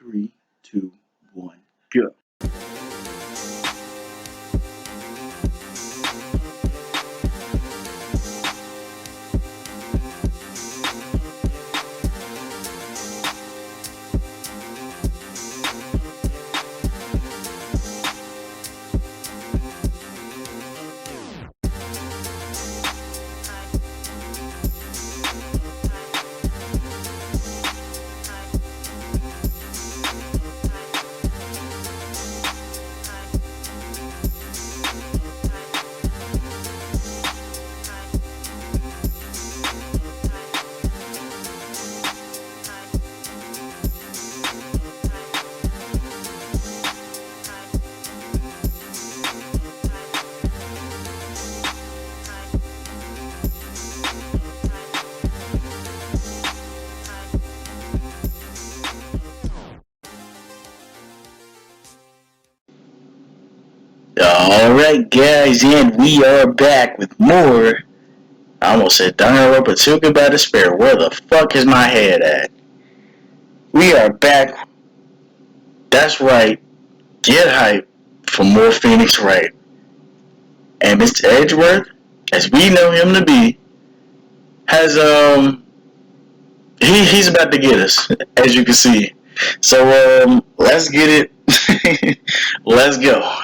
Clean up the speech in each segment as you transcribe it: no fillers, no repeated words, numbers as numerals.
3, 2, 1, go. Alright guys, and we are back with more. I almost said DanganRonpa, too goodbye despair. Where the fuck is my head at? We are back. That's right. Get hype for more Phoenix Wright. And Mr. Edgeworth, as we know him to be, has he's about to get us, as you can see. So let's get it. Let's go.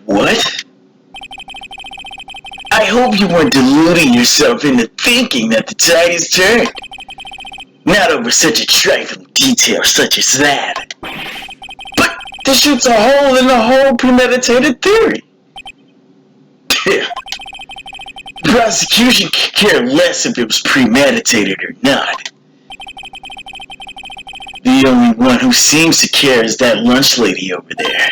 What? I hope you weren't deluding yourself into thinking that the tide has turned. Not over such a trifling detail such as that. But this shoots a hole in the whole premeditated theory. The prosecution could care less if it was premeditated or not. The only one who seems to care is that lunch lady over there.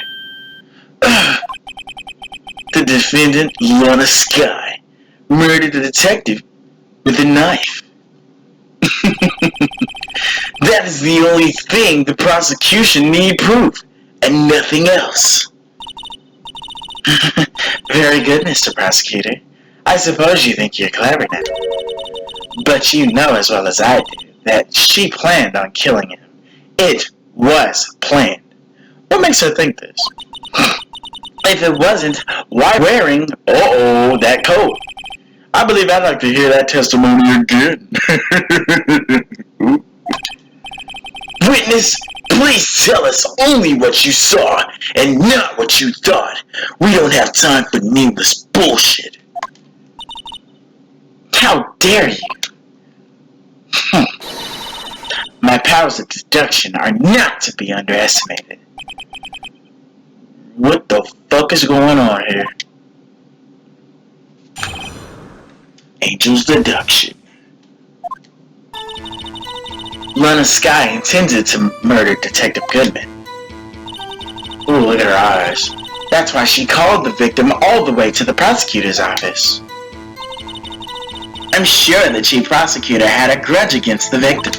The defendant, Lana Skye, murdered a detective with a knife. That is the only thing the prosecution need prove, and nothing else. Very good, Mr. Prosecutor. I suppose you think you're clever now. But you know as well as I do that she planned on killing him. It was planned. What makes her think this? If it wasn't, why wearing, that coat? I believe I'd like to hear that testimony again. Witness, please tell us only what you saw and not what you thought. We don't have time for needless bullshit. How dare you? My powers of deduction are not to be underestimated. What the fuck is going on here? Angel's deduction. Lana Skye intended to murder Detective Goodman. Ooh, look at her eyes. That's why she called the victim all the way to the prosecutor's office. I'm sure the chief prosecutor had a grudge against the victim.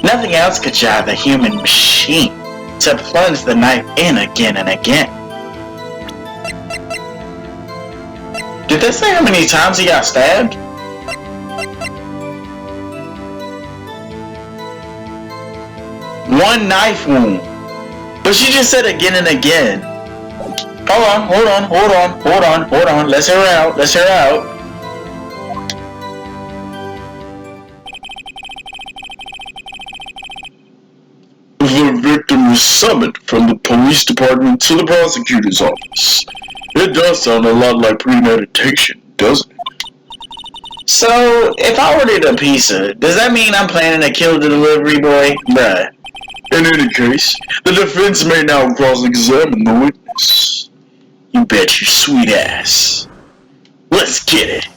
Nothing else could drive the human machine to plunge the knife in again and again. Did they say how many times he got stabbed? One knife wound. But she just said again and again. Hold on. Let's hear her out. The victim was summoned from the police department to the prosecutor's office. It does sound a lot like premeditation, doesn't it? So, if I ordered a pizza, does that mean I'm planning to kill the delivery boy? Bruh. In any case, the defense may now cross-examine the witness. You bet your sweet ass. Let's get it.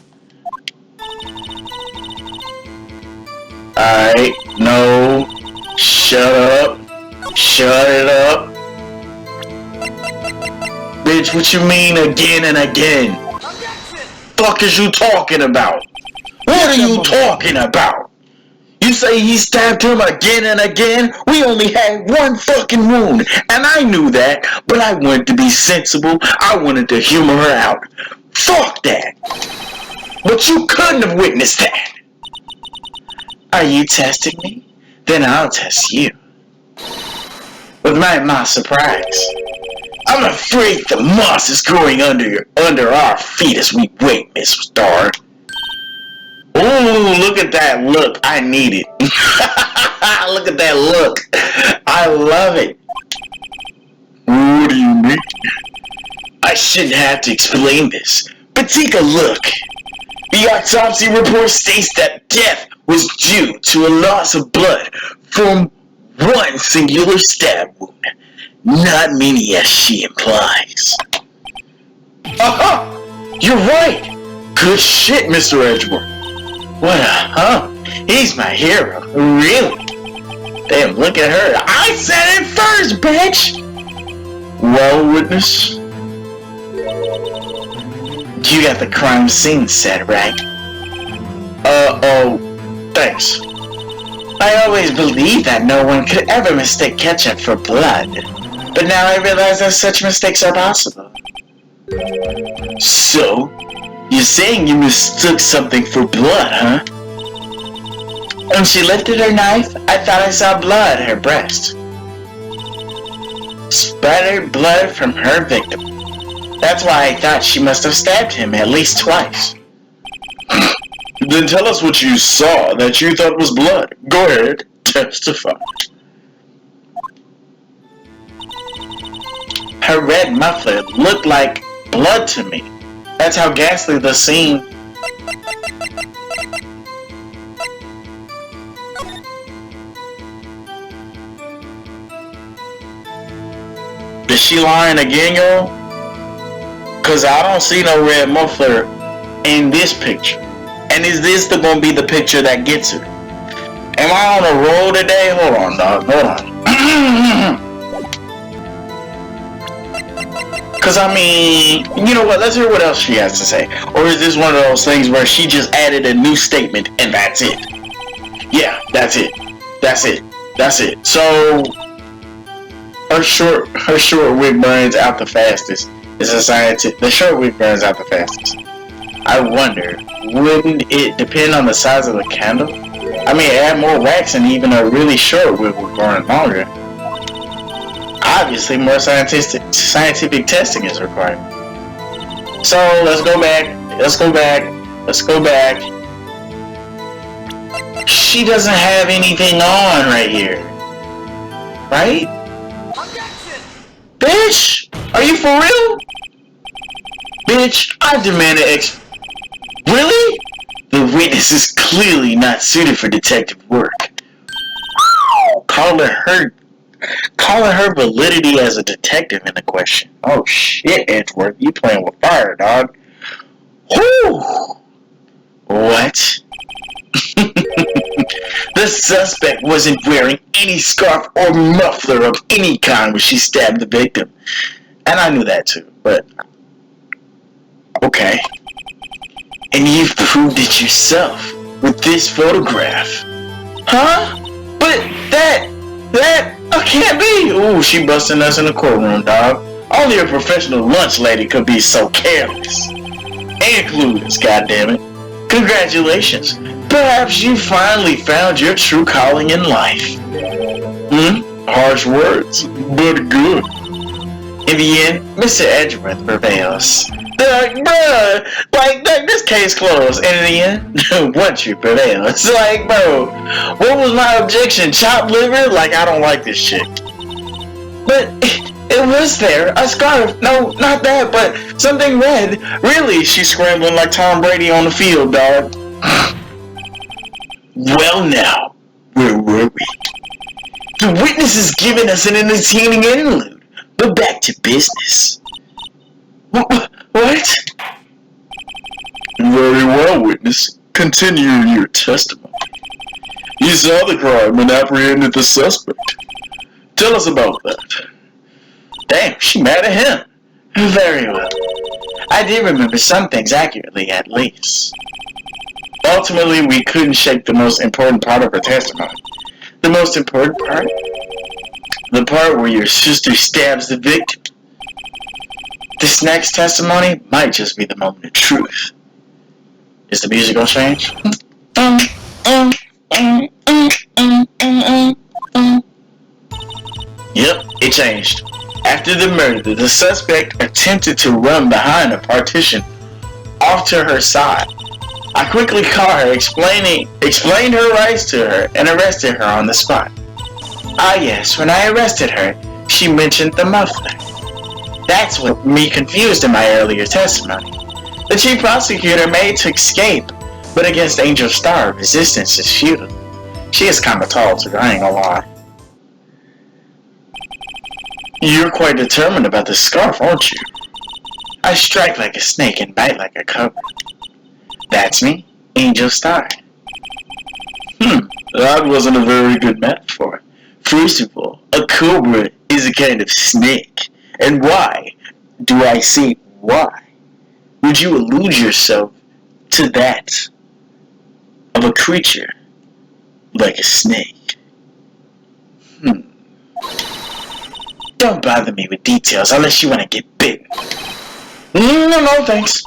Alright, no. Shut up. Shut it up. Bitch, what you mean again and again? Fuck is you talking about? What are you talking about? You say he stabbed him again and again? We only had one fucking wound, and I knew that, but I wanted to be sensible. I wanted to humor her out. Fuck that. But you couldn't have witnessed that. Are you testing me? Then I'll test you. With my surprise. I'm afraid the moss is growing under our feet as we wait, Miss Star. Ooh, look at that look. I need it. Look at that look. I love it. What do you mean? I shouldn't have to explain this, but take a look. The autopsy report states that death was due to a loss of blood from one singular stab wound, not many as she implies. You're right! Good shit, Mr. Edgeworth. What a hump. He's my hero, really. Damn, look at her. I said it first, bitch! Well, witness? You got the crime scene set, right? Oh, thanks. I always believed that no one could ever mistake ketchup for blood. But now I realize that such mistakes are possible. So, you're saying you mistook something for blood, huh? When she lifted her knife, I thought I saw blood at her breast. Spattered blood from her victim. That's why I thought she must have stabbed him at least twice. Then tell us what you saw that you thought was blood. Go ahead, testify. Her red muffler looked like blood to me. That's how ghastly the scene. Is she lying again, y'all? Cause I don't see no red muffler in this picture. And is this gonna be the picture that gets her? Am I on a roll today? Hold on, dog. Hold on. Cause I mean, you know what? Let's hear what else she has to say. Or is this one of those things where she just added a new statement and that's it? Yeah, that's it. That's it. That's it. So her short wig burns out the fastest. It's a scientific. The short wig burns out the fastest. I wonder, wouldn't it depend on the size of the candle? I mean, add more wax and even a really short wig would burn longer. Obviously, more scientific testing is required. So, let's go back. She doesn't have anything on right here. Right? Bitch! Are you for real? Bitch, I demand an Really? The witness is clearly not suited for detective work. Calling her validity as a detective into question. Oh shit, Edgeworth, you playing with fire, dog. Whoo! What? The suspect wasn't wearing any scarf or muffler of any kind when she stabbed the victim. And I knew that too, but okay. And you've proved it yourself with this photograph. Huh? But that can't be. Ooh, she busting us in the courtroom, dog. Only a professional lunch lady could be so careless. And clueless, goddammit. Congratulations. Perhaps you finally found your true calling in life. Harsh words, but good. In the end, Mr. Edgeworth prevails. Bruh, like, this case closed. And in the end, once you prevail, it's like, bro, what was my objection? Chopped liver? Like, I don't like this shit. But it was there, a scarf. No, not that, but something red. Really, she's scrambling like Tom Brady on the field, dog. Well, now, where were we? The witness is giving us an entertaining interlude, but back to business. What? Very well, witness. Continue your testimony. You saw the crime and apprehended the suspect. Tell us about that. Damn, she mad at him. Very well. I did remember some things accurately, at least. Ultimately, we couldn't shake the most important part of her testimony. The most important part? The part where your sister stabs the victim. This next testimony might just be the moment of truth. Is the music gonna change? It changed. After the murder, the suspect attempted to run behind a partition off to her side. I quickly caught her, explained her rights to her, and arrested her on the spot. Ah yes, when I arrested her, she mentioned the muffler. That's what me confused in my earlier testimony. The chief prosecutor made to escape, but against Angel Star, resistance is futile. She is kinda tall too, I ain't gonna lie. You're quite determined about this scarf, aren't you? I strike like a snake and bite like a cobra. That's me, Angel Star. That wasn't a very good metaphor. First of all, a cobra is a kind of snake. And why? Do I say why? Would you allude yourself to that of a creature like a snake? Don't bother me with details unless you want to get bitten. No, thanks.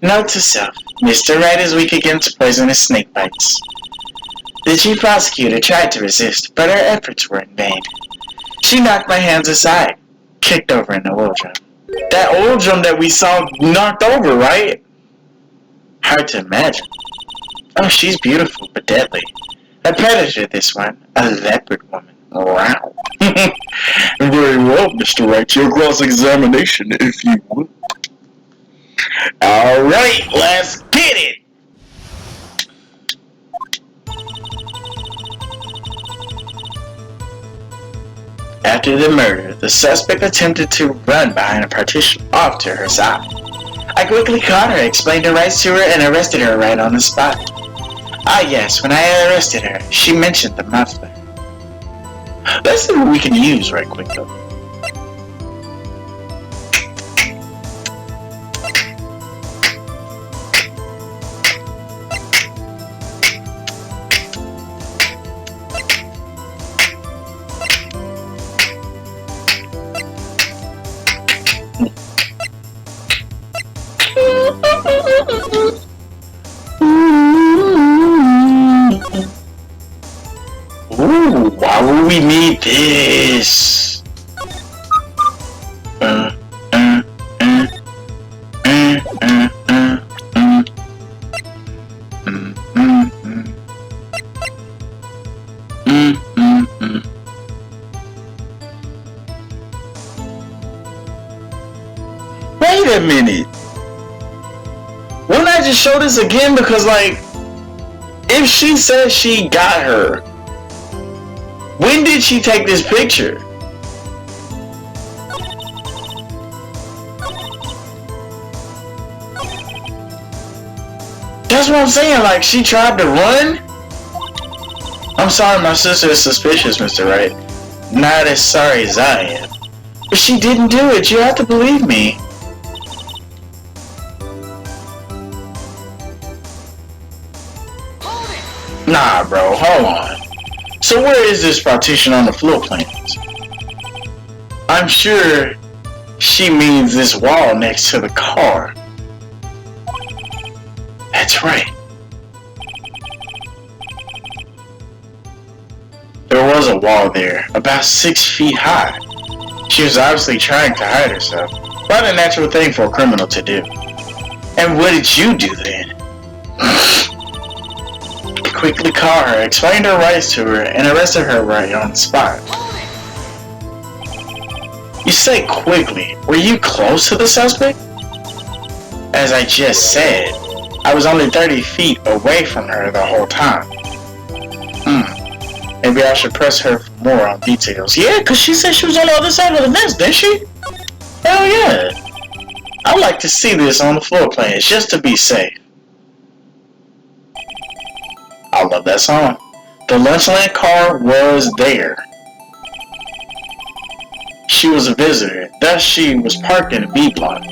Note to self, Mr. Wright is weak against poisonous snake bites. The chief prosecutor tried to resist, but her efforts were in vain. She knocked my hands aside, kicked over in the oil drum. That oil drum that we saw knocked over, right? Hard to imagine. Oh, she's beautiful but deadly. A predator, this one. A leopard woman. Wow. Very well, Mr. Wright. Your cross-examination, if you would. Alright, let's get it! After the murder, the suspect attempted to run behind a partition off to her side. I quickly caught her, explained her rights to her, and arrested her right on the spot. Ah yes, when I arrested her, she mentioned the muffler. Let's see what we can use right quick though. Ooh, why would we need this? Wait a minute. Wouldn't I just show this again? Because, like, if she says she got her, when did she take this picture? That's what I'm saying, like, she tried to run? I'm sorry, my sister is suspicious, Mr. Wright. Not as sorry as I am. But she didn't do it, you have to believe me. Nah, bro, hold on. So where is this partition on the floor plans? I'm sure she means this wall next to the car. That's right. There was a wall there, about 6 feet high. She was obviously trying to hide herself. Quite a natural thing for a criminal to do. And what did you do then? Quickly caught her, explained her rights to her, and arrested her right on the spot. You say quickly, were you close to the suspect? As I just said, I was only 30 feet away from her the whole time. Maybe I should press her for more on details. Yeah, because she said she was on the other side of the fence, didn't she? Hell yeah. I'd like to see this on the floor plans, just to be safe. I love that song. The Lunchland car was there. She was a visitor, thus she was parked in a B block.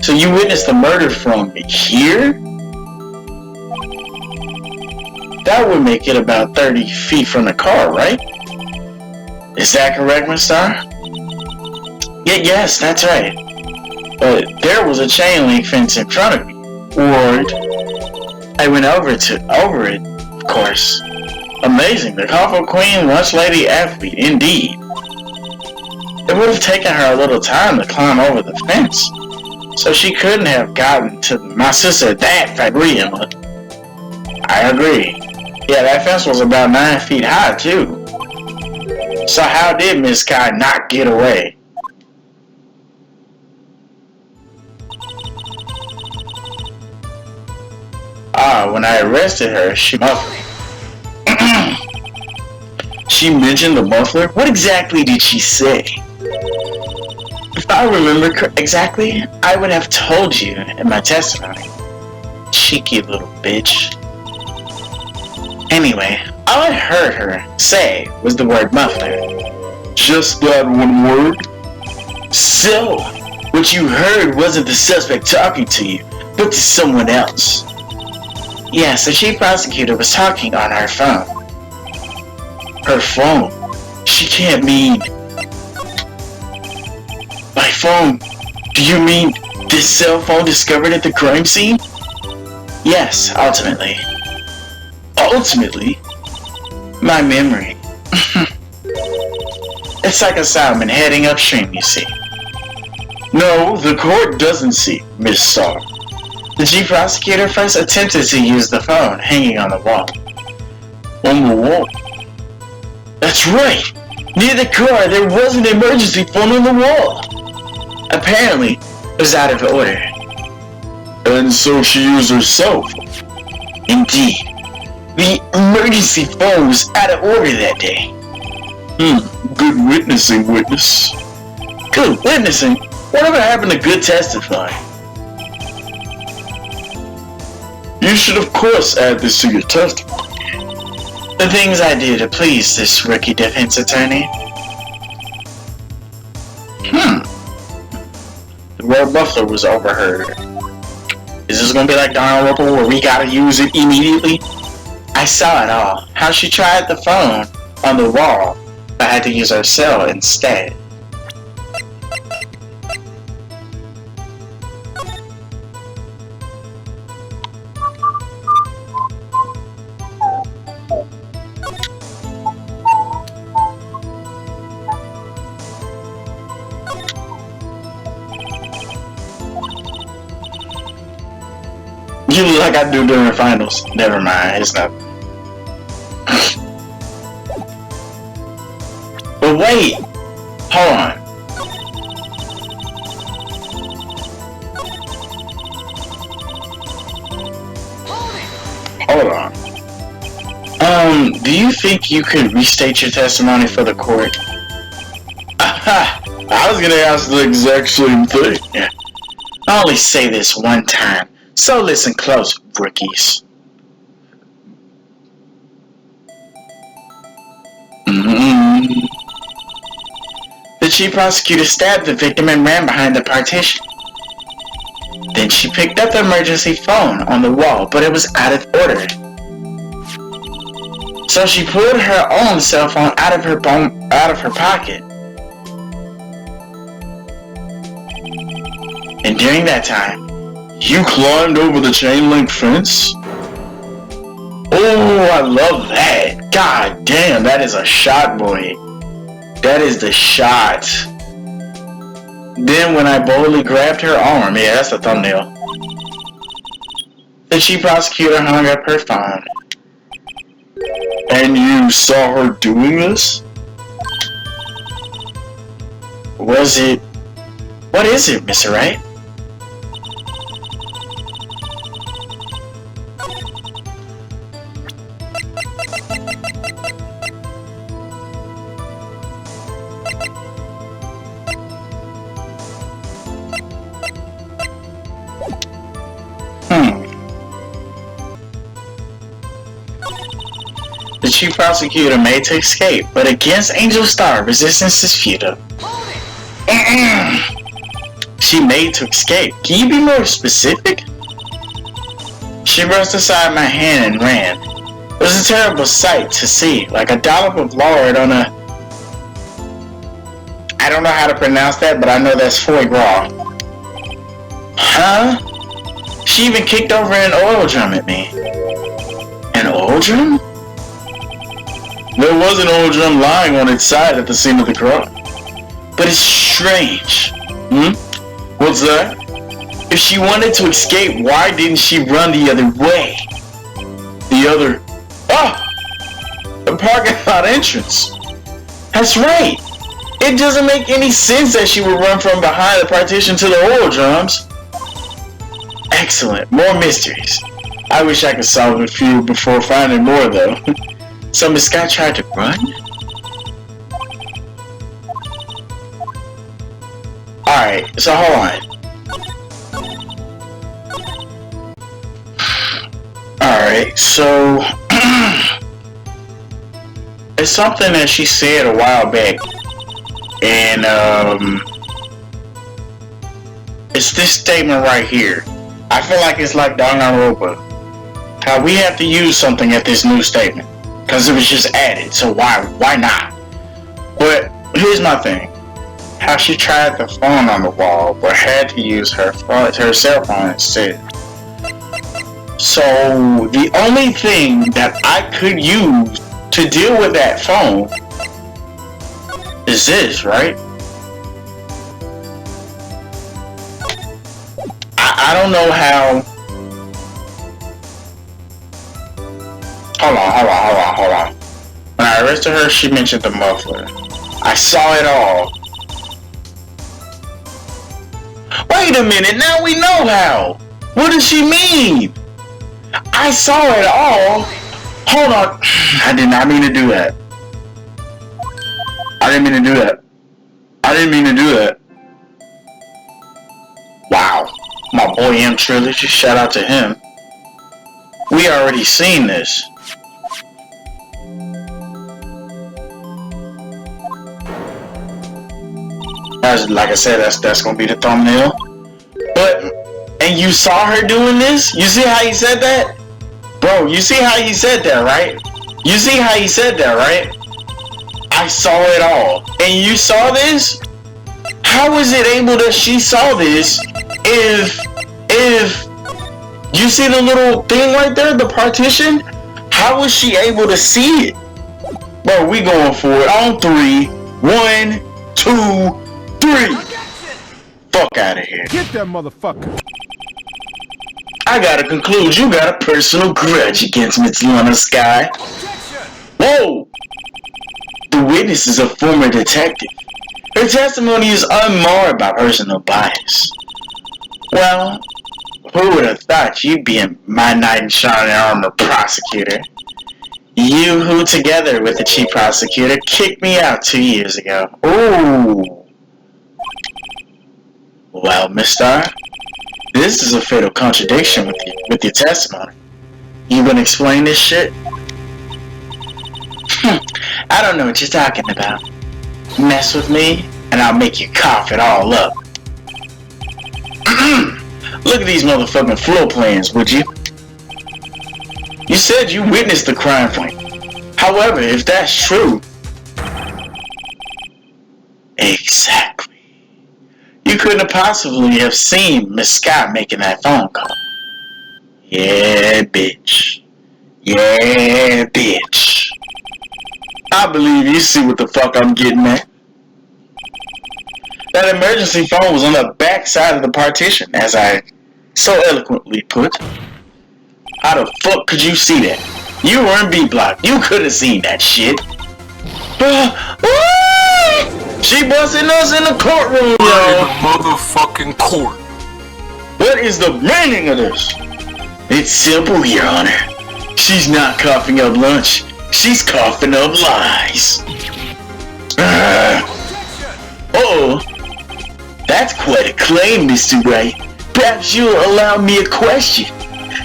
So you witnessed the murder from here? That would make it about 30 feet from the car, right? Is that correct, Miss Star? Yes, that's right. But there was a chain link fence in front of me. Ward. I went over it, of course. Amazing, the Coffin Queen, lunch lady athlete, indeed. It would have taken her a little time to climb over the fence, so she couldn't have gotten to my sister that frequently. I agree. Yeah, that fence was about 9 feet high, too. So how did Miss Skye not get away? When I arrested her, she muffled. She mentioned the muffler? What exactly did she say? If I remember exactly, I would have told you in my testimony. Cheeky little bitch. Anyway, all I heard her say was the word muffler. Just that one word? So, what you heard wasn't the suspect talking to you, but to someone else. Yes, the chief prosecutor was talking on her phone. Her phone? She can't mean... By phone, do you mean this cell phone discovered at the crime scene? Yes, ultimately. Ultimately? My memory. It's like a salmon heading upstream, you see. No, the court doesn't see, Miss Starr. The chief prosecutor first attempted to use the phone hanging on the wall. On the wall? That's right! Near the car, there was an emergency phone on the wall! Apparently, it was out of order. And so she used her cell phone? Indeed. The emergency phone was out of order that day. Good witnessing, witness. Good witnessing? Whatever happened to good testifying? You should of course add this to your testimony. The things I do to please this rookie defense attorney. The word muffler was overheard. Is this gonna be like DanganRonpa where we gotta use it immediately? I saw it all. How she tried the phone on the wall, but had to use her cell instead. You look like I do during finals. Never mind, it's not. But wait! Hold on. Hold on. Do you think you could restate your testimony for the court? Aha! I was gonna ask the exact same thing. I only say this one time, so listen close, rookies. The chief prosecutor stabbed the victim and ran behind the partition. Then she picked up the emergency phone on the wall, but it was out of order. So she pulled her own cell phone out of her pocket. And during that time, you climbed over the chain link fence? Oh, I love that. God damn, that is a shot, boy. That is the shot. Then when I boldly grabbed her arm, yeah, that's the thumbnail. The chief prosecutor hung up her phone. And you saw her doing this? Was it? What is it, Mr. Wright? The chief prosecutor made to escape, but against Angel Star, resistance is futile. She made to escape. Can you be more specific? She brushed aside my hand and ran. It was a terrible sight to see, like a dollop of lard on a... I don't know how to pronounce that, but I know that's foie gras. Huh? She even kicked over an oil drum at me. An oil drum? There was an oil drum lying on its side at the scene of the crime. But it's strange. What's that? If she wanted to escape, why didn't she run the other way? The parking lot entrance. That's right. It doesn't make any sense that she would run from behind the partition to the oil drums. Excellent. More mysteries. I wish I could solve a few before finding more, though. So Miss Skye tried to run? Alright, so hold on. Alright, so... it's something that she said a while back. And, it's this statement right here. I feel like it's like DanganRonpa. How we have to use something at this new statement. Because it was just added, so why not? But, here's my thing. How she tried the phone on the wall, but had to use her cell phone instead. So, the only thing that I could use to deal with that phone is this, right? I don't know how... Hold on. When I arrested her, she mentioned the muffler. I saw it all. Wait a minute, now we know how! What does she mean? I saw it all? Hold on. I did not mean to do that. I didn't mean to do that. Wow. My boy M Trilogy, shout out to him. We already seen this. Like I said, that's gonna be the thumbnail. And you saw her doing this? You see how he said that? Bro, you see how he said that, right? I saw it all. And you saw this? How is it able that she saw this if you see the little thing right there, the partition? How was she able to see it? Bro, we going for it on 3. 1, 2, 3. Fuck out of here. Get that motherfucker. I gotta conclude you got a personal grudge against Miss Lana, Skye. Whoa! The witness is a former detective. Her testimony is unmarred by personal bias. Well, who would have thought you'd be my knight in shining armor prosecutor? You who, together with the chief prosecutor, kicked me out 2 years ago. Ooh. Well, mister, this is a fatal contradiction with your testimony. You gonna explain this shit? I don't know what you're talking about. Mess with me, and I'll make you cough it all up. Look at these motherfucking floor plans, would you? You said you witnessed the crime scene. However, if that's true... Exactly. You couldn't have possibly have seen Miss Skye making that phone call. Yeah, bitch. I believe you see what the fuck I'm getting at. That emergency phone was on the back side of the partition, as I so eloquently put. How the fuck could you see that? You were in B block. You could have seen that shit. She busting us in the courtroom, yo. In the motherfucking court. What is the meaning of this? It's simple, Your Honor. She's not coughing up lunch. She's coughing up lies. Uh-oh. That's quite a claim, Mr. Wright. Perhaps you'll allow me a question.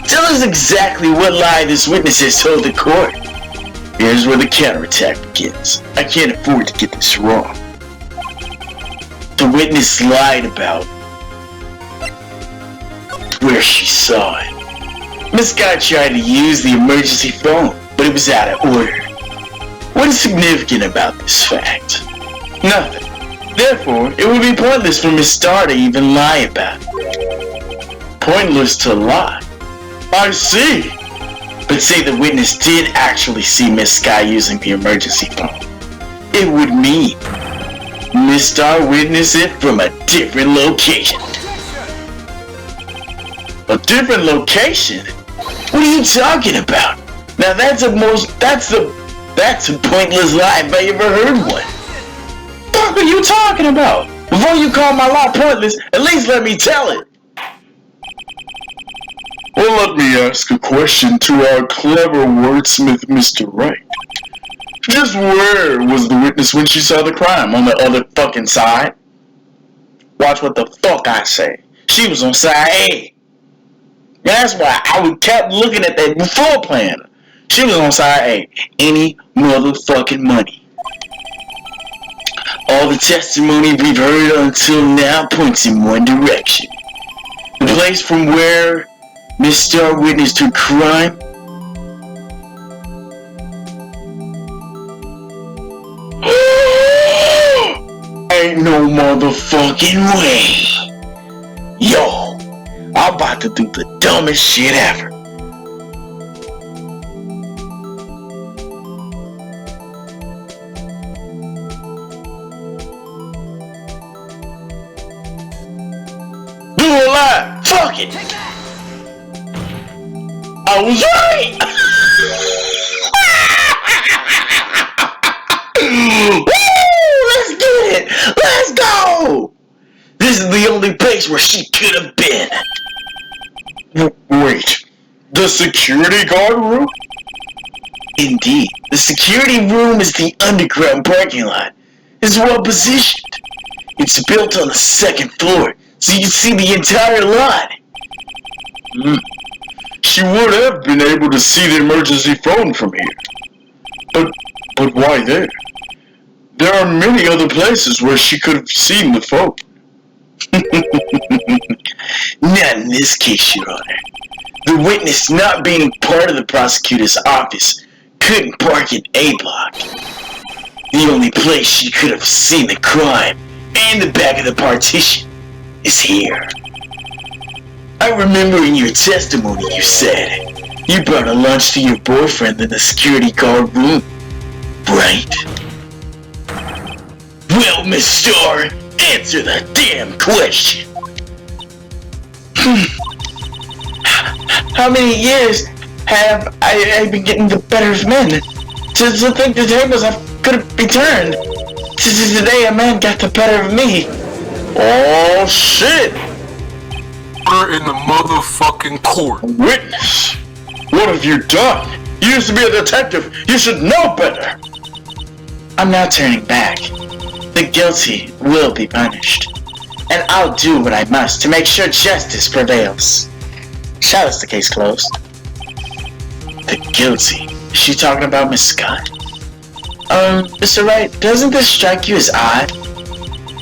Tell us exactly what lie this witness has told the court. Here's where the counterattack begins. I can't afford to get this wrong. The witness lied about where she saw it. Miss Skye tried to use the emergency phone, but it was out of order. What is significant about this fact? Nothing. Therefore, it would be pointless for Miss Starr to even lie about it. Pointless to lie? I see. But say the witness did actually see Miss Skye using the emergency phone. It would mean Miss Star witnessed it from a different location. A different location? What are you talking about? Now that's a pointless lie if I ever heard one. What are you talking about? Before you call my lie pointless, at least let me tell it. Well, let me ask a question to our clever wordsmith, Mr. Wright. Just where was the witness when she saw the crime? On the other fucking side? Watch what the fuck I say. She was on side A. That's why I kept looking at that floor plan. She was on side A. Any motherfucking money. All the testimony we've heard until now points in one direction. The place from where Miss Star witnessed her crime. Ain't no motherfucking way. Yo, I'm about to do the dumbest shit ever. Do a lie. Fuck it. I was right. Let's go! This is the only place where she could have been. Wait, the security guard room? Indeed, the security room is the underground parking lot. It's well positioned. It's built on the second floor, so you can see the entire lot. She would have been able to see the emergency phone from here. But why there? There are many other places where she could have seen the phone. Not in this case, Your Honor. The witness, not being part of the prosecutor's office, couldn't park in A block. The only place she could have seen the crime and the back of the partition is here. I remember in your testimony you said you brought a lunch to your boyfriend in the security guard room, right? Well, Miss Star, answer the damn question. How many years have I been getting the better of men? To think the tables could be turned. Today a man got the better of me. Oh shit! Order in the motherfucking court. Witness! What have you done? You used to be a detective. You should know better. I'm now turning back. The guilty will be punished. And I'll do what I must to make sure justice prevails. Shall is the case closed. The guilty? Is she talking about Miss Skye? Mr. Wright, doesn't this strike you as odd?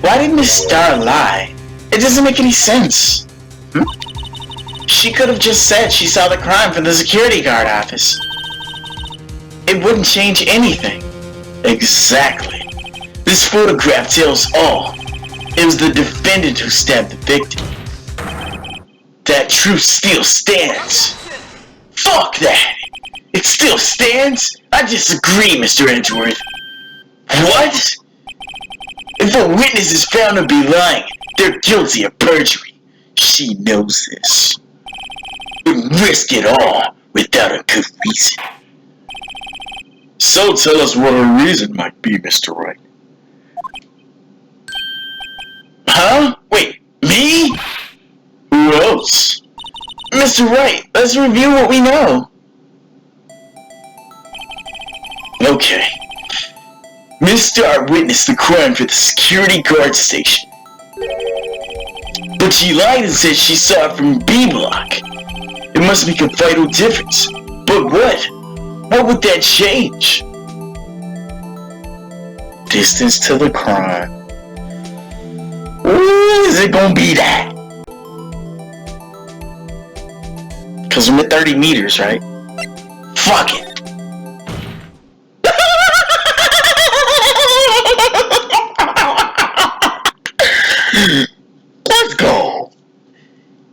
Why did Miss Star lie? It doesn't make any sense. She could have just said she saw the crime from the security guard office. It wouldn't change anything. Exactly. This photograph tells all. It was the defendant who stabbed the victim. That truth still stands. Fuck that! It still stands? I disagree, Mr. Edgeworth. What? If a witness is found to be lying, they're guilty of perjury. She knows this. Would risk it all without a good reason. So tell us what her reason might be, Mr. Wright. Huh? Wait, me? Who else? Mr. Wright, let's review what we know. Okay. Miss Star witnessed the crime for the security guard station. But she lied and said she saw it from B block. It must make a vital difference. But what? What would that change? Distance to the crime. Ooh, is it gonna be that? Cause I'm at 30 meters, right? Fuck it. Let's go.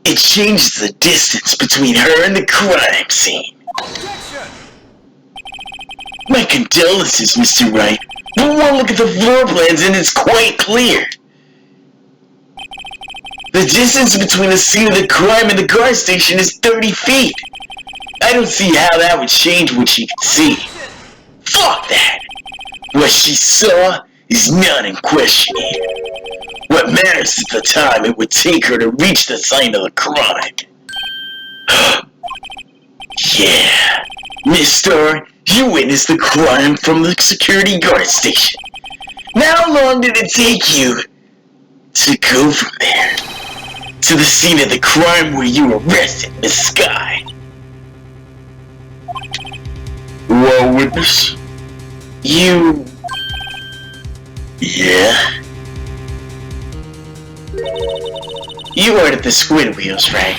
It changes the distance between her and the crime scene. My condolences, Mr. Wright. But one look at the floor plans and it's quite clear. The distance between the scene of the crime and the guard station is 30 feet. I don't see how that would change what she could see. Fuck that! What she saw is not in question here. What matters is the time it would take her to reach the site of the crime. Yeah, Miss Star, you witnessed the crime from the security guard station. Now how long did it take you to go from there to the scene of the crime where you arrested Miss Skye? Well, witness? You... Yeah? You ordered the squid wheels, right?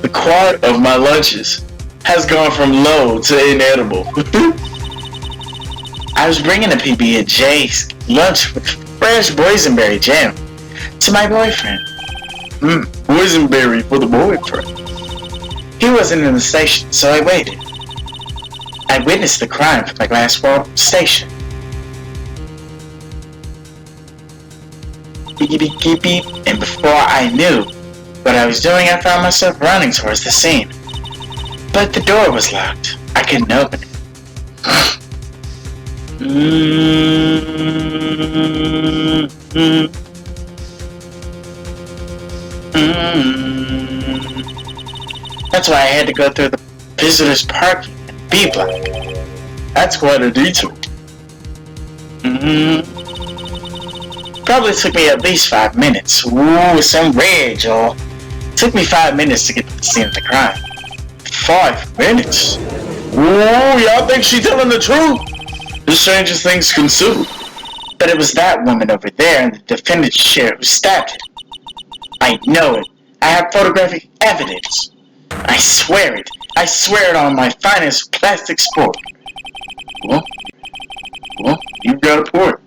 The quality of my lunches has gone from low to inedible. I was bringing a PB&J's lunch with fresh boysenberry jam to my boyfriend. Boysenberry for the boyfriend. He wasn't in the station, so I waited. I witnessed the crime from the glass wall station. Beep, beep, beep, beep, and before I knew what I was doing, I found myself running towards the scene. But the door was locked. I couldn't open it. That's why I had to go through the visitors parking and B block. That's quite a detour. Probably took me at least 5 minutes. Ooh, some red, y'all. Took me 5 minutes to get to the scene of the crime. 5 minutes? Ooh, y'all think she telling the truth? This changes things considerably. But it was that woman over there in the defendant's chair who stabbed him. I know it. I have photographic evidence. I swear it. I swear it on my finest plastic sport. Well, you've got a point.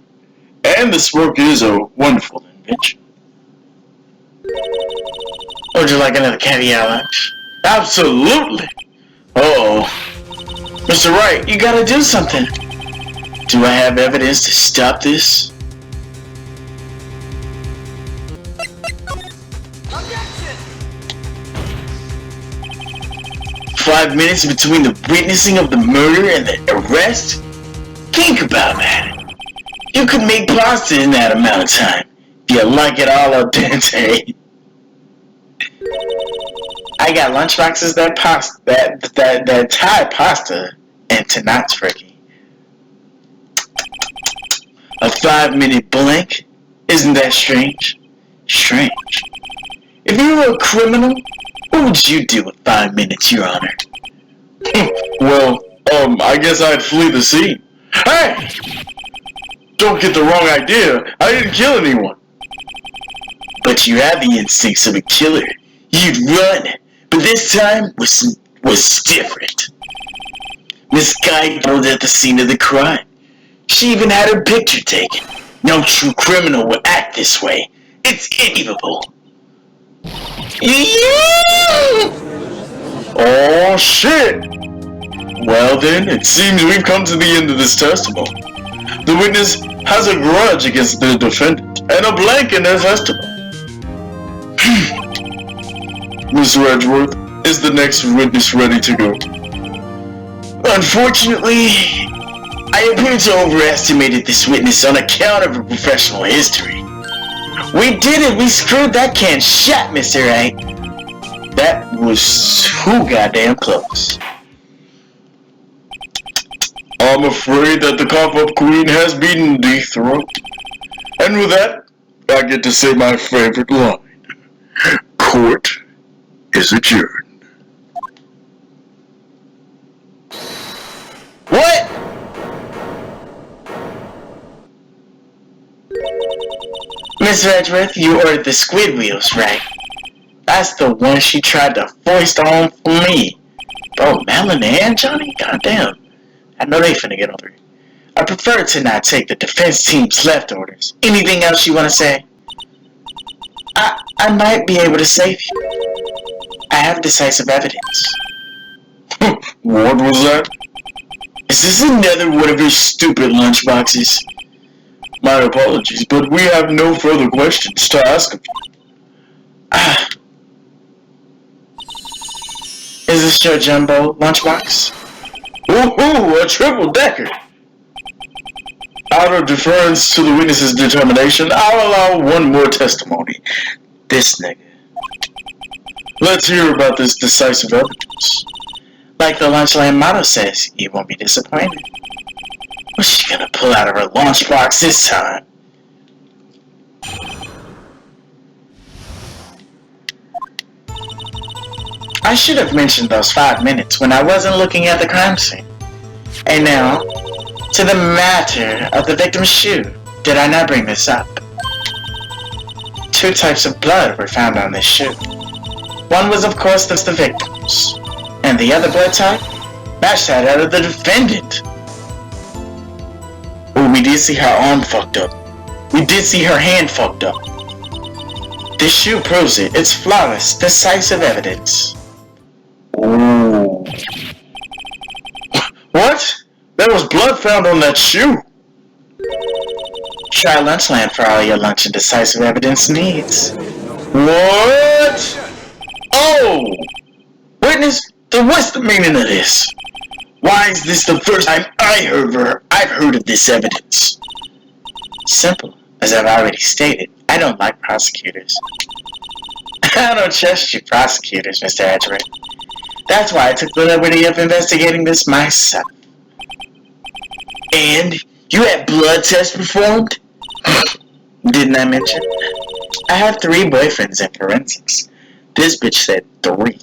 And this work is a wonderful invention. Would you like another caviar lunch? Absolutely. Oh, Mr. Wright, you gotta do something. do I have evidence to stop this? Objection! 5 minutes between the witnessing of the murder and the arrest? Think about that. You could make pasta in that amount of time. If you like it all al dente. I got lunchboxes that Thai pasta and tonight turkey. A 5-minute blank? Isn't that strange? Strange. If you were a criminal, what would you do with 5 minutes, Your Honor? Well, I guess I'd flee the scene. Hey! Don't get the wrong idea. I didn't kill anyone. But you have the instincts of a killer. You'd run, but this time was different. Miss Skye was at the scene of the crime. She even had her picture taken. No true criminal would act this way. It's unbelievable. Oh, shit! Well then, it seems we've come to the end of this testimony. The witness has a grudge against the defendant and a blank in their testimony. Mr. Edgeworth, is the next witness ready to go? Unfortunately, I appear to overestimated this witness on account of her professional history. We did it! We screwed that can shut, Mr. Wright! That was too goddamn close. I'm afraid that the cop-up queen has been dethroned. And with that, I get to say my favorite line. Court is adjourned. What? Miss Edgeworth, you ordered the squid wheels, right? That's the one she tried to foist on for me. Bro, Melanie and Johnny? Goddamn. I know they finna get on through. I prefer to not take the defense team's left orders. Anything else you wanna say? I might be able to save you. I have decisive evidence. What was that? Is this another one of your stupid lunchboxes? My apologies, but we have no further questions to ask of you. Is this your jumbo lunchbox? Ooh, a triple-decker! Out of deference to the witness's determination, I'll allow one more testimony. This nigga. Let's hear about this decisive evidence. Like the Lunchland motto says, you won't be disappointed. What's she gonna pull out of her lunchbox this time? I should have mentioned those 5 minutes when I wasn't looking at the crime scene. And now, to the matter of the victim's shoe. Did I not bring this up? 2 types of blood were found on this shoe. One was, of course, the victim's, and the other blood type matched that of the defendant. Oh, we did see her arm fucked up. We did see her hand fucked up. This shoe proves it. It's flawless, decisive evidence. Ooh. What? There was blood found on that shoe. Try Lunchland for all your lunch and decisive evidence needs. What? Oh! Witness, then what's the meaning of this? Why is this the first time I've heard of this evidence? Simple. As I've already stated, I don't like prosecutors. I don't trust you prosecutors, Mr. Edgeworth. That's why I took the liberty of investigating this myself. And you had blood tests performed? Didn't I mention? I have 3 boyfriends in forensics. This bitch said 3.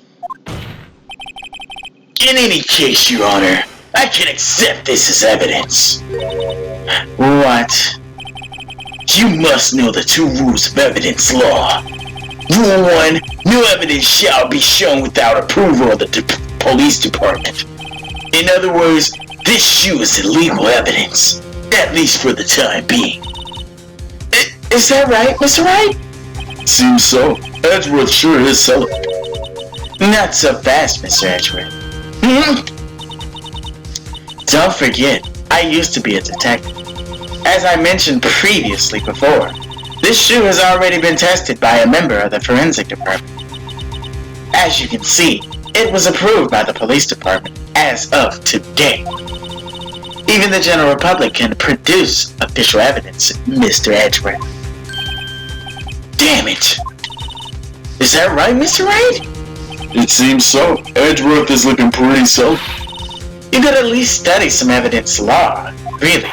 In any case, Your Honor, I can accept this as evidence. What? You must know the 2 rules of evidence law. Rule 1, no evidence shall be shown without approval of the police department. In other words, this shoe is illegal evidence, at least for the time being. Is that right, Mr. Wright? Seems so. Edgeworth sure is selling. Not so fast, Mr. Edgeworth. Don't forget, I used to be a detective. As I mentioned previously before, this shoe has already been tested by a member of the forensic department. As you can see, it was approved by the police department as of today. Even the general public can produce official evidence, Mr. Edgeworth. Damn it! Is that right, Mr. Wright? It seems so. Edgeworth is looking pretty self. You could at least study some evidence law, really.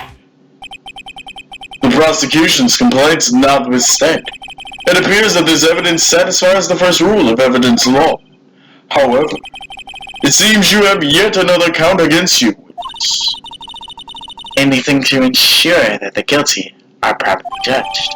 The prosecution's complaints notwithstanding, it appears that this evidence satisfies the first rule of evidence law. However, it seems you have yet another count against you. Anything to ensure that the guilty are properly judged.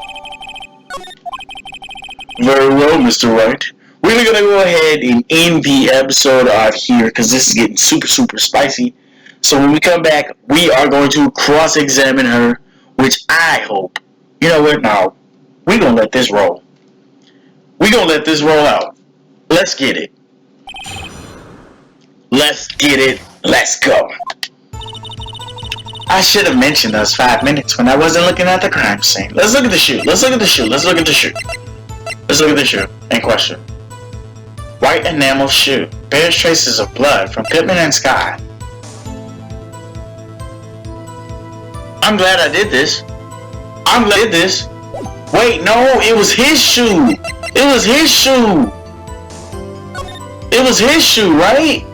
Very well, Mr. Wright. We're gonna go ahead and end the episode out here because this is getting super spicy. So when we come back, we are going to cross-examine her, which I hope, you know what, now, we're gonna let this roll. We're gonna let this roll out. Let's get it. Let's get it. Let's go. I should have mentioned those 5 minutes when I wasn't looking at the crime scene. Let's look at the shoe. Let's look at the shoe. Let's look at the shoe. Let's look at the shoe in question. White enamel shoe. Bears traces of blood from Pittman and Skye. I'm glad I did this. I'm glad I did this. Wait, no, it was his shoe. It was his shoe. It was his shoe, right?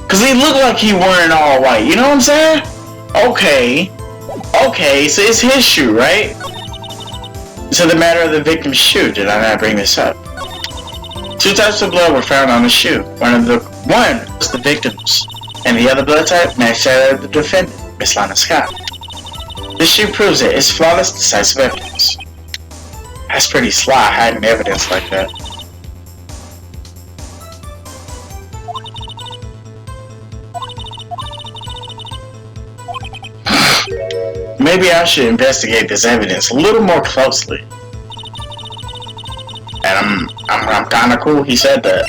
Cause he looked like he wearing all white. You know what I'm saying? Okay. Okay, so it's his shoe, right? So the matter of the victim's shoe, did I not bring this up? 2 types of blood were found on the shoe. One was the victim's, and the other blood type matched that of the defendant, Miss Lana Skye. This shoe proves it. It's flawless, decisive evidence. That's pretty sly, hiding evidence like that. Maybe I should investigate this evidence a little more closely. And I'm kinda cool he said that.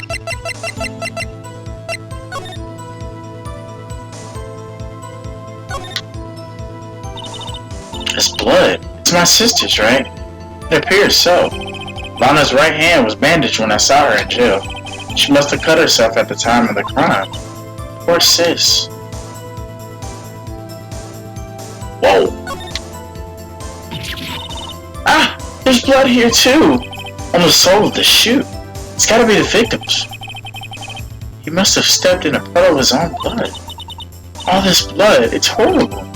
This blood. It's my sister's, right? It appears so. Lana's right hand was bandaged when I saw her in jail. She must have cut herself at the time of the crime. Poor sis. Whoa. Ah! There's blood here too! On the sole of the shoe. It's gotta be the victim's. He must have stepped in a puddle of his own blood. All this blood, it's horrible.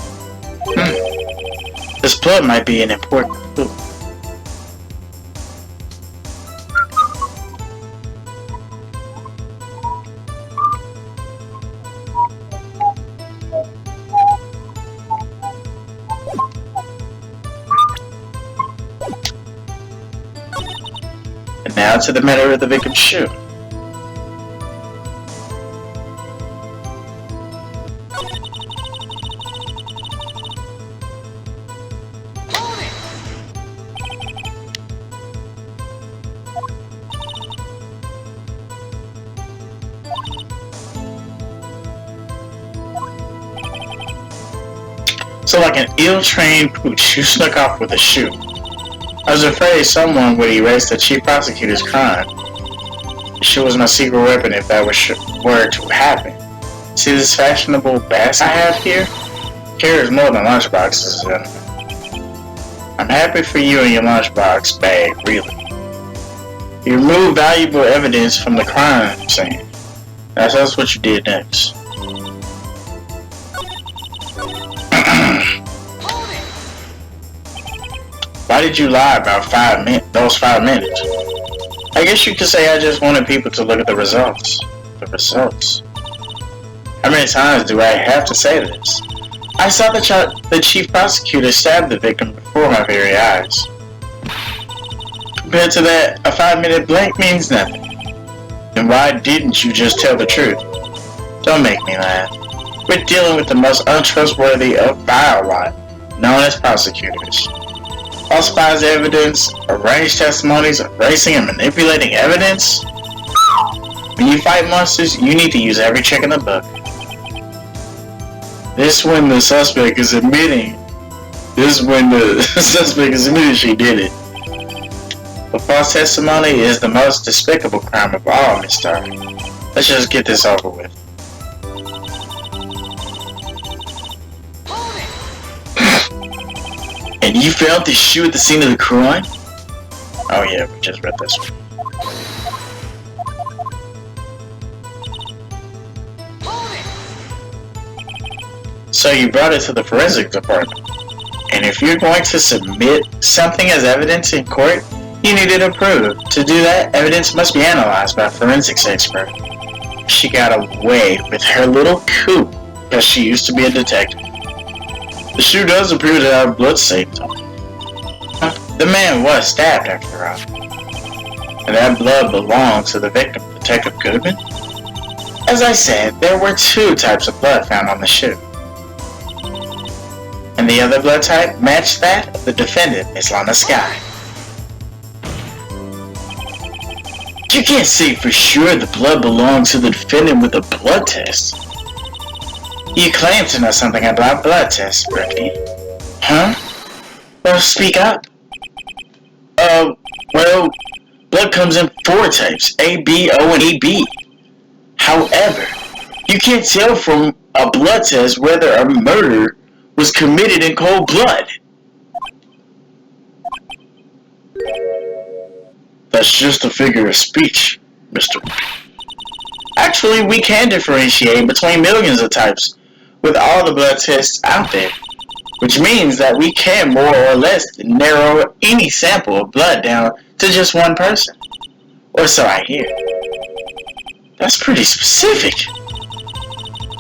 This blood might be an important clue. And now to the matter of the victim's shoe. So like an ill-trained pooch, you snuck off with a shoe. I was afraid someone would erase the chief prosecutor's crime. The shoe was my secret weapon if that were to happen. See this fashionable basket I have here? Carries more than lunchboxes in it. I'm happy for you and your lunchbox bag, really. You removed valuable evidence from the crime scene. That's what you did next. Why did you lie about those 5 minutes? I guess you could say I just wanted people to look at the results. The results? How many times do I have to say this? I saw the chief prosecutor stab the victim before my very eyes. Compared to that, a 5-minute blank means nothing. Then why didn't you just tell the truth? Don't make me laugh. We're dealing with the most untrustworthy of vile lot, known as prosecutors. Falsifies evidence, arrange testimonies, erasing and manipulating evidence. When you fight monsters, you need to use every trick in the book. This when the suspect is admitting she did it. But false testimony is the most despicable crime of all, Miss Star. Let's just get this over with. And you found this shoe at the scene of the crime? Oh yeah, we just read this one. So you brought it to the forensic department. And if you're going to submit something as evidence in court, you need it approved. To do that, evidence must be analyzed by a forensics expert. She got away with her little coup because she used to be a detective. The shoe does appear to have blood stains on it. The man was stabbed after all. And that blood belonged to the victim, Detective Goodman. As I said, there were 2 types of blood found on the shoe. And the other blood type matched that of the defendant, Miss Lana Skye. You can't say for sure the blood belonged to the defendant with a blood test. You claim to know something about blood tests, Ricky. Huh? Well, speak up. Well, blood comes in 4 types, A, B, O, and AB. However, you can't tell from a blood test whether a murder was committed in cold blood. That's just a figure of speech, Mr. Actually, we can differentiate between millions of types with all the blood tests out there, which means that we can more or less narrow any sample of blood down to just one person. Or so I hear. That's pretty specific.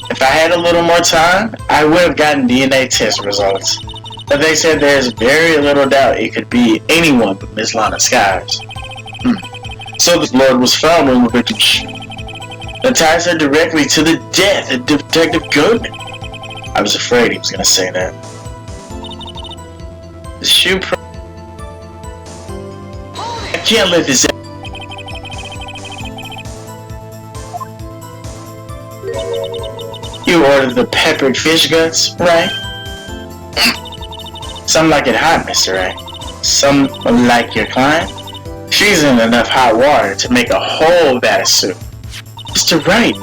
If I had a little more time, I would have gotten DNA test results. But they said there's very little doubt it could be anyone but Miss Lana Skye's. So the blood was found on the victim's shoe. That ties her directly to the death of Detective Goodman. I was afraid he was going to say that. The shoe I can't let this out. You ordered the peppered fish guts, right? Some like it hot, Mr. Wright. Some like your client. She's in enough hot water to make a whole vat of soup. Mr. Wright,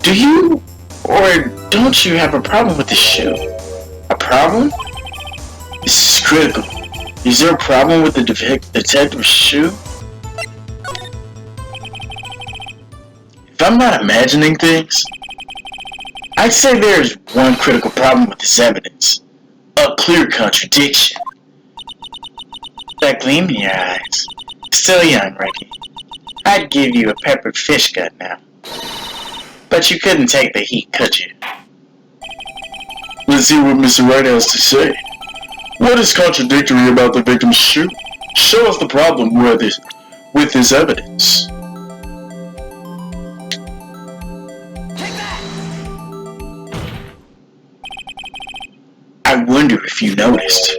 do you or don't you have a problem with the shoe? A problem? This is critical. Is there a problem with the detective's shoe? If I'm not imagining things, I'd say there's one critical problem with this evidence. A clear contradiction. That gleam in your eyes. Still young, Ricky. I'd give you a peppered fish gut now. But you couldn't take the heat, could you? Let's see what Mr. Wright has to say. What is contradictory about the victim's shoe? Show us the problem with this evidence. I wonder if you noticed.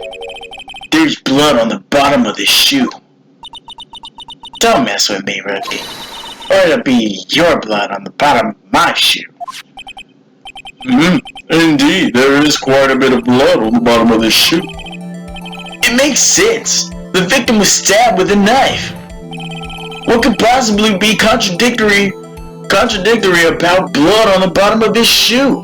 There's blood on the bottom of this shoe. Don't mess with me, Rookie. Or it'll be your blood on the bottom of my shoe. Indeed, there is quite a bit of blood on the bottom of this shoe. It makes sense. The victim was stabbed with a knife. What could possibly be contradictory about blood on the bottom of this shoe?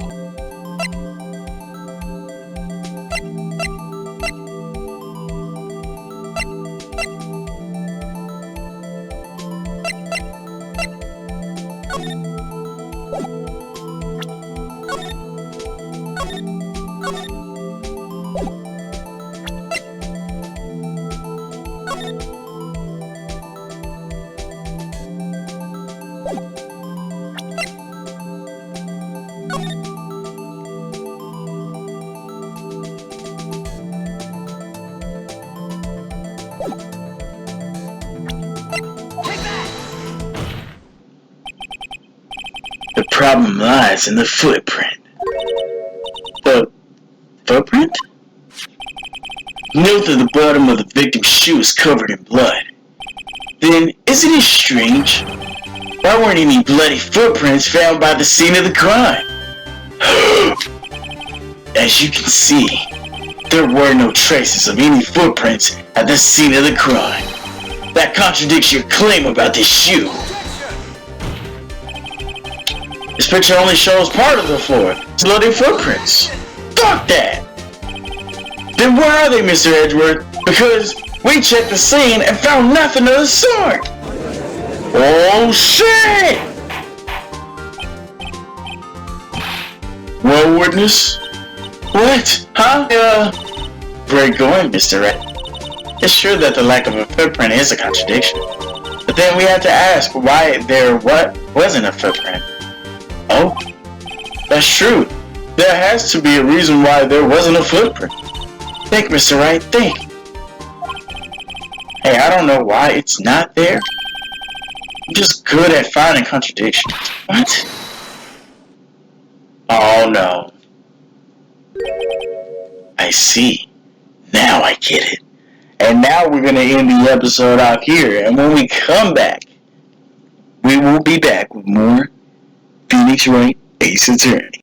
The problem lies in the footprint. The footprint? Note that the bottom of the victim's shoe is covered in blood. Then, isn't it strange? Why weren't any bloody footprints found by the scene of the crime? As you can see, there were no traces of any footprints at the scene of the crime. That contradicts your claim about this shoe. This picture only shows part of the floor. It's bloody footprints. Fuck that! Then where are they, Mr. Edgeworth? Because we checked the scene and found nothing of the sort! Oh shit! Well, witness? What? Huh? Great going, Mr. Wright. It's true that the lack of a footprint is a contradiction. But then we have to ask why there wasn't a footprint. Oh, that's true. There has to be a reason why there wasn't a footprint. Think, Mr. Wright, think. Hey, I don't know why it's not there. I'm just good at finding contradictions. What? Oh no. I see. Now I get it. And now we're going to end the episode off here. And when we come back, we will be back with more Phoenix Wright Ace Attorney.